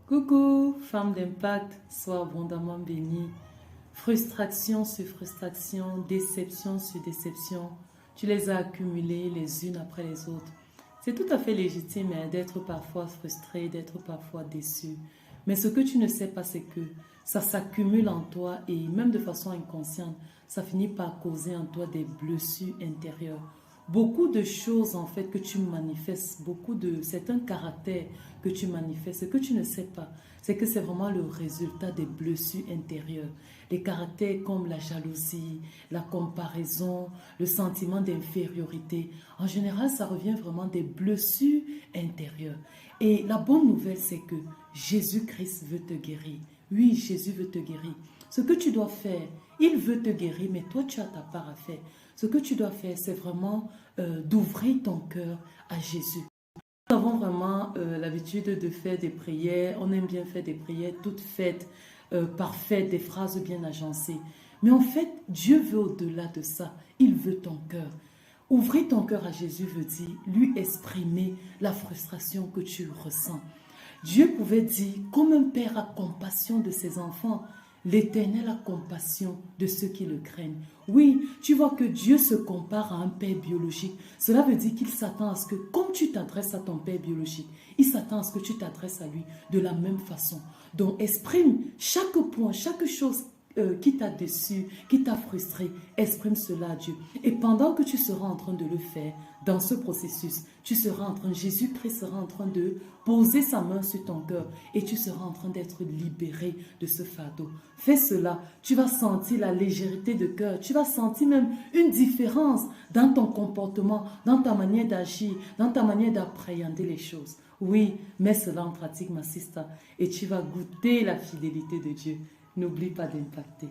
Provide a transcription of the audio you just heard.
Coucou, femme d'impact, sois abondamment bénie. Frustration sur frustration, déception sur déception, tu les as accumulées les unes après les autres. C'est tout à fait légitime d'être parfois frustré, d'être parfois déçu. Mais ce que tu ne sais pas, c'est que ça s'accumule en toi et même de façon inconsciente, ça finit par causer en toi des blessures intérieures. Beaucoup de choses en fait que tu manifestes, c'est un caractère que tu manifestes. Ce que tu ne sais pas, c'est que c'est vraiment le résultat des blessures intérieures. Les caractères comme la jalousie, la comparaison, le sentiment d'infériorité. En général, ça revient vraiment des blessures intérieures. Et la bonne nouvelle, c'est que Jésus-Christ veut te guérir. Oui, Jésus veut te guérir. Ce que tu dois faire, il veut te guérir, mais toi, tu as ta part à faire. Ce que tu dois faire, c'est vraiment d'ouvrir ton cœur à Jésus. Nous avons vraiment l'habitude de faire des prières. On aime bien faire des prières toutes faites, parfaites, des phrases bien agencées. Mais en fait, Dieu veut au-delà de ça. Il veut ton cœur. Ouvrir ton cœur à Jésus veut dire lui exprimer la frustration que tu ressens. Dieu pouvait dire, comme un père a compassion de ses enfants, l'Éternel a compassion de ceux qui le craignent. Oui, tu vois que Dieu se compare à un père biologique. Cela veut dire qu'il s'attend à ce que, comme tu t'adresses à ton père biologique, il s'attend à ce que tu t'adresses à lui de la même façon. Donc, exprime chaque point, chaque chose qui t'a déçu, qui t'a frustré, exprime cela à Dieu. Et pendant que tu seras en train de le faire, dans ce processus, Jésus-Christ sera en train de poser sa main sur ton cœur et tu seras en train d'être libéré de ce fardeau. Fais cela, tu vas sentir la légèreté de cœur, tu vas sentir même une différence dans ton comportement, dans ta manière d'agir, dans ta manière d'appréhender les choses. Oui, mets cela en pratique, ma sister, et tu vas goûter la fidélité de Dieu. N'oublie pas d'impacter.